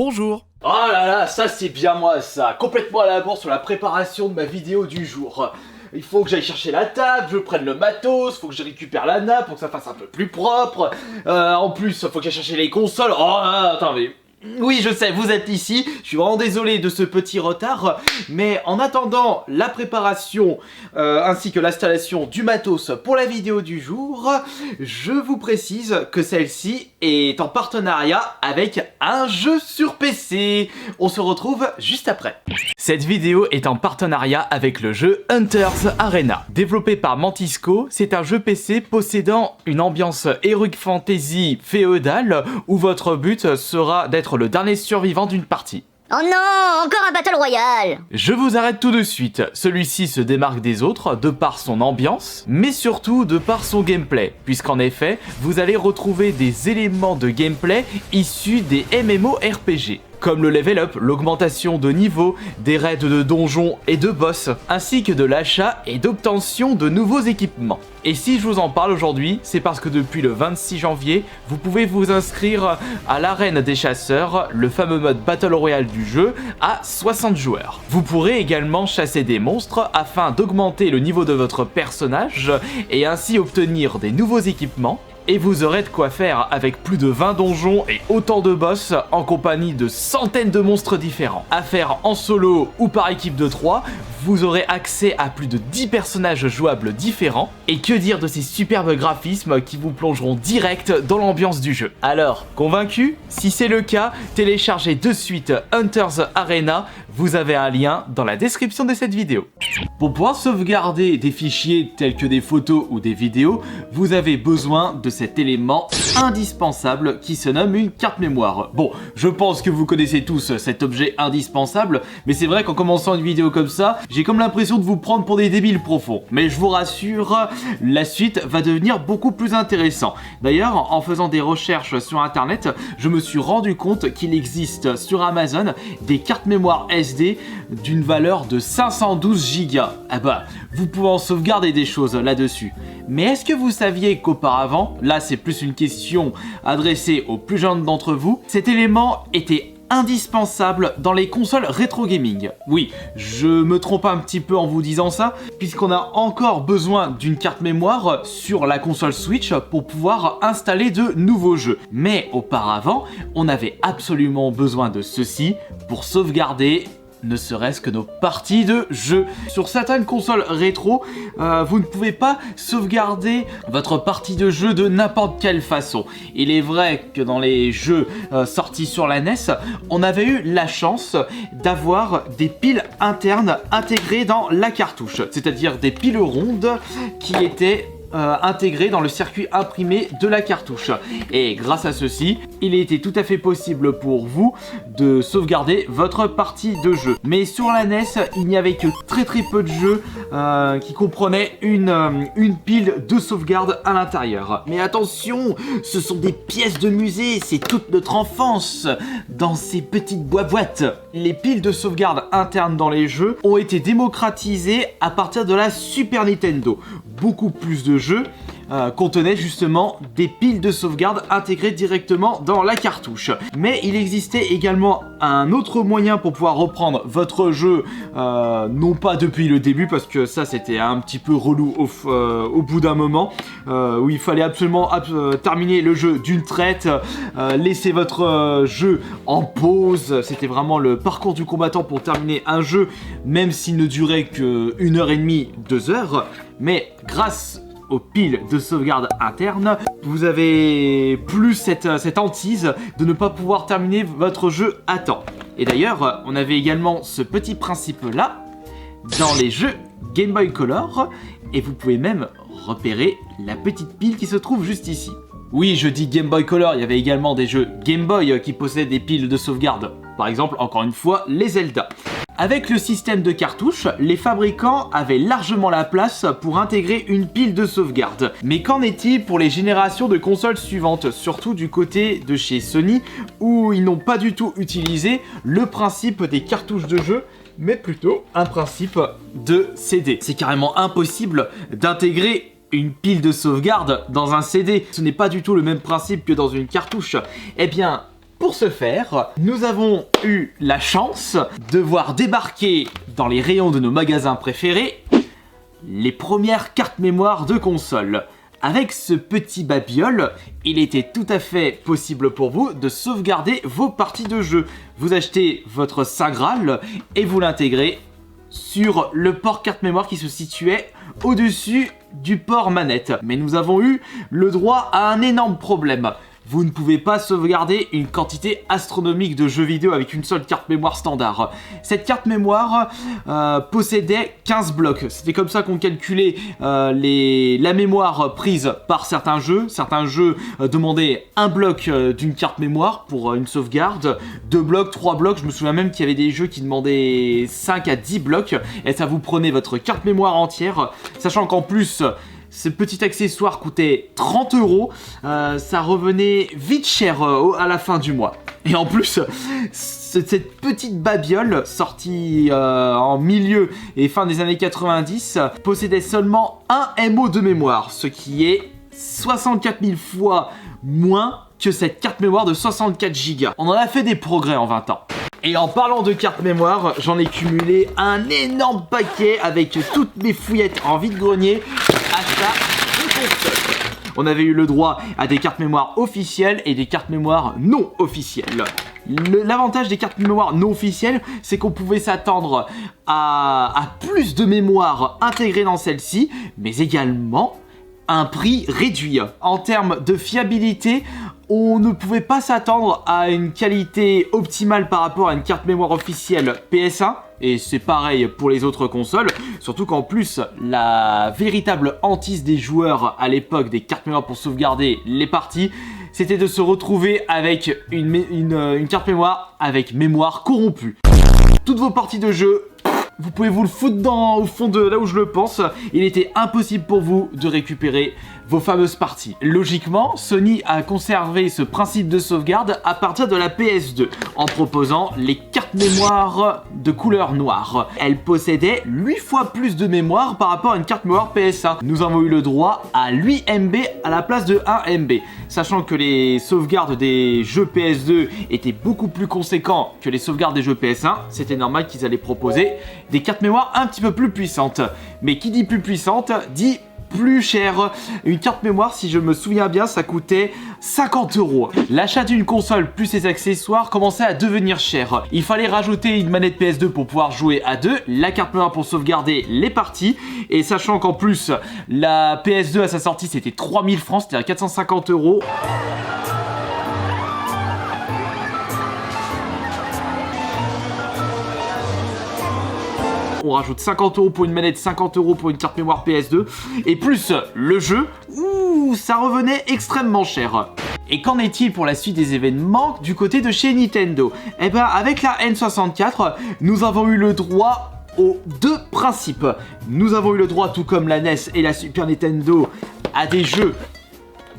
Bonjour. Oh là là, ça c'est bien moi ça, complètement à la bourre sur la préparation de ma vidéo du jour. Il faut que j'aille chercher la table, je prenne le matos, faut que je récupère la nappe pour que ça fasse un peu plus propre. En plus, faut que j'aille chercher les consoles. Oh attends mais... Oui, je sais, vous êtes ici, je suis vraiment désolé de ce petit retard, mais en attendant la préparation ainsi que l'installation du matos pour la vidéo du jour, je vous précise que celle-ci est en partenariat avec un jeu sur PC. On se retrouve juste après. Cette vidéo est en partenariat avec le jeu Hunters Arena. Développé par Mantisco, c'est un jeu PC possédant une ambiance heroic fantasy féodale où votre but sera d'être le dernier survivant d'une partie. Oh non, encore un Battle Royale! Je vous arrête tout de suite, celui-ci se démarque des autres de par son ambiance, mais surtout de par son gameplay, puisqu'en effet, vous allez retrouver des éléments de gameplay issus des MMORPG. Comme le level up, l'augmentation de niveau, des raids de donjons et de boss, ainsi que de l'achat et d'obtention de nouveaux équipements. Et si je vous en parle aujourd'hui, c'est parce que depuis le 26 janvier, vous pouvez vous inscrire à l'arène des chasseurs, le fameux mode Battle Royale du jeu, à 60 joueurs. Vous pourrez également chasser des monstres afin d'augmenter le niveau de votre personnage et ainsi obtenir des nouveaux équipements. Et vous aurez de quoi faire avec plus de 20 donjons et autant de boss en compagnie de centaines de monstres différents. À faire en solo ou par équipe de 3, vous aurez accès à plus de 10 personnages jouables différents. Et que dire de ces superbes graphismes qui vous plongeront direct dans l'ambiance du jeu. Alors, convaincu? Si c'est le cas, téléchargez de suite Hunters Arena, vous avez un lien dans la description de cette vidéo. Pour pouvoir sauvegarder des fichiers tels que des photos ou des vidéos, vous avez besoin de cet élément indispensable qui se nomme une carte mémoire. Bon, je pense que vous connaissez tous cet objet indispensable, mais c'est vrai qu'en commençant une vidéo comme ça, j'ai comme l'impression de vous prendre pour des débiles profonds. Mais je vous rassure, la suite va devenir beaucoup plus intéressant. D'ailleurs, en faisant des recherches sur internet, je me suis rendu compte qu'il existe sur Amazon des cartes mémoire SD d'une valeur de 512 Go. Ah bah, vous pouvez en sauvegarder des choses là-dessus. Mais est-ce que vous saviez qu'auparavant, là c'est plus une question adressée aux plus jeunes d'entre vous, cet élément était indispensable dans les consoles rétro gaming? Oui, je me trompe un petit peu en vous disant ça, puisqu'on a encore besoin d'une carte mémoire sur la console Switch pour pouvoir installer de nouveaux jeux. Mais auparavant, on avait absolument besoin de ceci pour sauvegarder ne serait-ce que nos parties de jeu. Sur certaines consoles rétro, vous ne pouvez pas sauvegarder votre partie de jeu de n'importe quelle façon. Il est vrai que dans les jeux sortis sur la NES, on avait eu la chance d'avoir des piles internes intégrées dans la cartouche, c'est-à-dire des piles rondes qui étaient intégré dans le circuit imprimé de la cartouche. Et grâce à ceci, il était tout à fait possible pour vous de sauvegarder votre partie de jeu. Mais sur la NES, il n'y avait que très peu de jeux qui comprenaient une pile de sauvegarde à l'intérieur. Mais attention, ce sont des pièces de musée, c'est toute notre enfance dans ces petites boîtes. Les piles de sauvegarde internes dans les jeux ont été démocratisées à partir de la Super Nintendo. Beaucoup plus de jeux contenaient justement des piles de sauvegarde intégrées directement dans la cartouche. Mais il existait également un autre moyen pour pouvoir reprendre votre jeu, non pas depuis le début, parce que ça c'était un petit peu relou au bout d'un moment, où il fallait absolument terminer le jeu d'une traite, laisser votre jeu en pause. C'était vraiment le parcours du combattant pour terminer un jeu, même s'il ne durait que 1h30, 2 heures. Mais grâce aux piles de sauvegarde interne, vous avez plus cette hantise de ne pas pouvoir terminer votre jeu à temps. Et d'ailleurs, on avait également ce petit principe-là dans les jeux Game Boy Color, et vous pouvez même repérer la petite pile qui se trouve juste ici. Oui, je dis Game Boy Color, il y avait également des jeux Game Boy qui possédaient des piles de sauvegarde. Par exemple, encore une fois, les Zelda. Avec le système de cartouches, les fabricants avaient largement la place pour intégrer une pile de sauvegarde. Mais qu'en est-il pour les générations de consoles suivantes, surtout du côté de chez Sony, où ils n'ont pas du tout utilisé le principe des cartouches de jeu, mais plutôt un principe de CD. C'est carrément impossible d'intégrer une pile de sauvegarde dans un CD. Ce n'est pas du tout le même principe que dans une cartouche. Eh bien, Pour ce faire, nous avons eu la chance de voir débarquer dans les rayons de nos magasins préférés les premières cartes mémoire de console. Avec ce petit babiole, il était tout à fait possible pour vous de sauvegarder vos parties de jeu. Vous achetez votre Saint Graal et vous l'intégrez sur le port carte mémoire qui se situait au-dessus du port manette. Mais nous avons eu le droit à un énorme problème. Vous ne pouvez pas sauvegarder une quantité astronomique de jeux vidéo avec une seule carte mémoire standard. Cette carte mémoire possédait 15 blocs. C'était comme ça qu'on calculait la mémoire prise par certains jeux. Certains jeux demandaient un bloc d'une carte mémoire pour une sauvegarde, 2 blocs, 3 blocs. Je me souviens même qu'il y avait des jeux qui demandaient 5 à 10 blocs. Et ça vous prenait votre carte mémoire entière. Sachant qu'en plus, ce petit accessoire coûtait 30 €, ça revenait vite cher à la fin du mois. Et en plus, cette petite babiole sortie en milieu et fin des années 90 possédait seulement un MO de mémoire, ce qui est 64 000 fois moins que cette carte mémoire de 64 Go. On en a fait des progrès en 20 ans. Et en parlant de carte mémoire, j'en ai cumulé un énorme paquet avec toutes mes fouillettes en vide-grenier achat de console. On avait eu le droit à des cartes mémoire officielles et des cartes mémoire non officielles. L'avantage des cartes mémoire non officielles, c'est qu'on pouvait s'attendre à plus de mémoire intégrée dans celle-ci, mais également un prix réduit. En termes de fiabilité, on ne pouvait pas s'attendre à une qualité optimale par rapport à une carte mémoire officielle PS1, et c'est pareil pour les autres consoles, surtout qu'en plus, la véritable hantise des joueurs à l'époque des cartes mémoire pour sauvegarder les parties, c'était de se retrouver avec une carte mémoire avec mémoire corrompue. Toutes vos parties de jeu, vous pouvez vous le foutre au fond de là où je le pense, il était impossible pour vous de récupérer vos fameuses parties. Logiquement, Sony a conservé ce principe de sauvegarde à partir de la PS2, en proposant les cartes mémoire de couleur noire. Elle possédait 8 fois plus de mémoire par rapport à une carte mémoire PS1. Nous avons eu le droit à 8 MB à la place de 1 MB. Sachant que les sauvegardes des jeux PS2 étaient beaucoup plus conséquents que les sauvegardes des jeux PS1, c'était normal qu'ils allaient proposer des cartes mémoire un petit peu plus puissantes. Mais qui dit plus puissante, dit plus cher. Une carte mémoire, si je me souviens bien, ça coûtait 50 €. L'achat d'une console plus ses accessoires commençait à devenir cher. Il fallait rajouter une manette PS2 pour pouvoir jouer à deux, la carte mémoire pour sauvegarder les parties, et sachant qu'en plus, la PS2 à sa sortie c'était 3000 francs, c'était à 450 €. On rajoute 50 € pour une manette, 50 € pour une carte mémoire PS2, et plus le jeu, ça revenait extrêmement cher. Et qu'en est-il pour la suite des événements du côté de chez Nintendo? Eh ben, avec la N64, nous avons eu le droit aux deux principes. Nous avons eu le droit, tout comme la NES et la Super Nintendo, à des jeux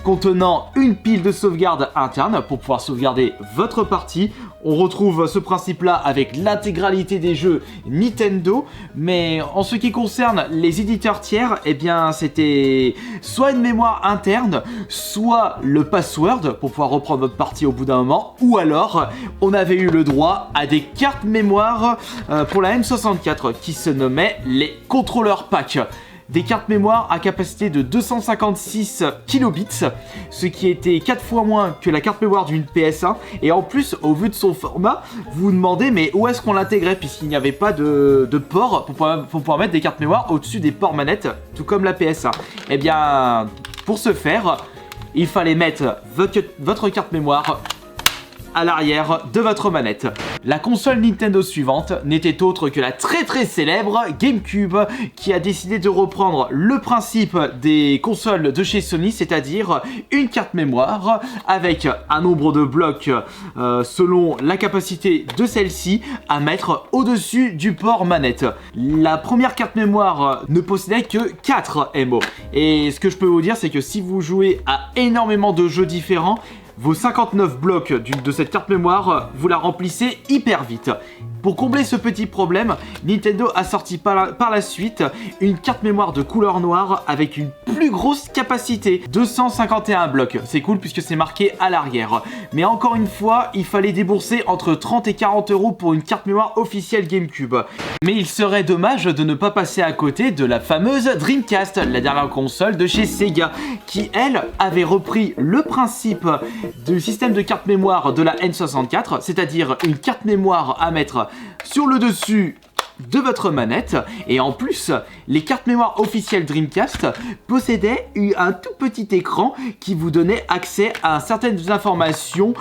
contenant une pile de sauvegarde interne pour pouvoir sauvegarder votre partie. On retrouve ce principe-là avec l'intégralité des jeux Nintendo, mais en ce qui concerne les éditeurs tiers, eh bien c'était soit une mémoire interne, soit le password pour pouvoir reprendre votre partie au bout d'un moment, ou alors on avait eu le droit à des cartes mémoire pour la N64 qui se nommaient les contrôleurs pack. Des cartes mémoire à capacité de 256 kilobits, ce qui était 4 fois moins que la carte mémoire d'une PS1, et en plus, au vu de son format, vous vous demandez mais où est-ce qu'on l'intégrait, puisqu'il n'y avait pas de port pour pouvoir mettre des cartes mémoire au-dessus des ports manettes, tout comme la PS1. Eh bien, pour ce faire, il fallait mettre votre carte mémoire à l'arrière de votre manette. La console Nintendo suivante n'était autre que la très célèbre GameCube, qui a décidé de reprendre le principe des consoles de chez Sony, c'est-à-dire une carte mémoire avec un nombre de blocs selon la capacité de celle-ci à mettre au-dessus du port manette. La première carte mémoire ne possédait que 4 MO. Et ce que je peux vous dire, c'est que si vous jouez à énormément de jeux différents, vos 59 blocs de cette carte mémoire, vous la remplissez hyper vite. Pour combler ce petit problème, Nintendo a sorti par la suite une carte mémoire de couleur noire avec une plus grosse capacité, 251 blocs. C'est cool puisque c'est marqué à l'arrière. Mais encore une fois, il fallait débourser entre 30 et 40 € pour une carte mémoire officielle GameCube. Mais il serait dommage de ne pas passer à côté de la fameuse Dreamcast, la dernière console de chez Sega, qui elle avait repris le principe du système de carte mémoire de la N64, c'est-à-dire une carte mémoire à mettre sur le dessus de votre manette, et en plus les cartes mémoire officielles Dreamcast possédaient un tout petit écran qui vous donnait accès à certaines informations.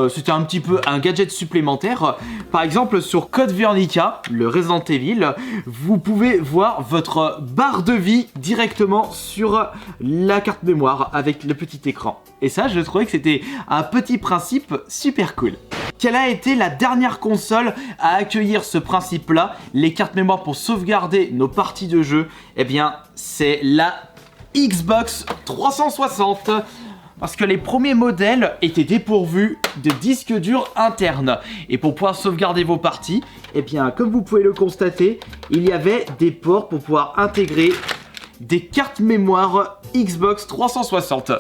C'était un petit peu un gadget supplémentaire. Par exemple, sur Code Veronica, le Resident Evil, vous pouvez voir votre barre de vie directement sur la carte mémoire avec le petit écran, et ça je trouvais que c'était un petit principe super cool. Quelle a été la dernière console à accueillir ce principe-là, les cartes mémoire pour sauvegarder nos parties de jeu? Eh bien, c'est la Xbox 360. Parce que les premiers modèles étaient dépourvus de disques durs internes. Et pour pouvoir sauvegarder vos parties, eh bien, comme vous pouvez le constater, il y avait des ports pour pouvoir intégrer des cartes mémoire Xbox 360.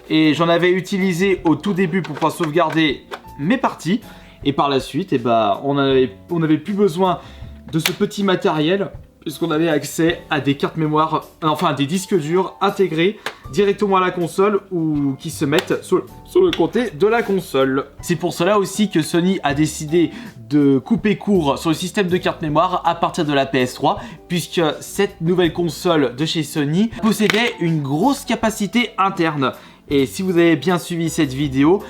Et j'en avais utilisé au tout début pour pouvoir sauvegarder mes parties, et par la suite, on avait plus besoin de ce petit matériel puisqu'on avait accès à des cartes mémoire, enfin des disques durs intégrés directement à la console ou qui se mettent sur le côté de la console. C'est pour cela aussi que Sony a décidé de couper court sur le système de carte mémoire à partir de la PS3, puisque cette nouvelle console de chez Sony possédait une grosse capacité interne. Et si vous avez bien suivi cette vidéo,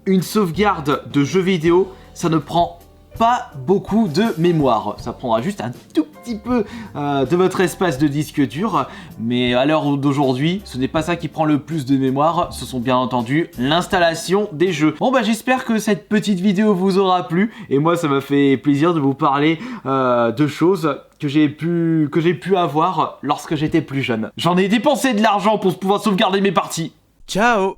une sauvegarde de jeux vidéo, ça ne prend pas beaucoup de mémoire. Ça prendra juste un tout petit peu de votre espace de disque dur. Mais à l'heure d'aujourd'hui, ce n'est pas ça qui prend le plus de mémoire. Ce sont bien entendu l'installation des jeux. Bon j'espère que cette petite vidéo vous aura plu. Et moi ça m'a fait plaisir de vous parler de choses que j'ai pu avoir lorsque j'étais plus jeune. J'en ai dépensé de l'argent pour pouvoir sauvegarder mes parties. Ciao!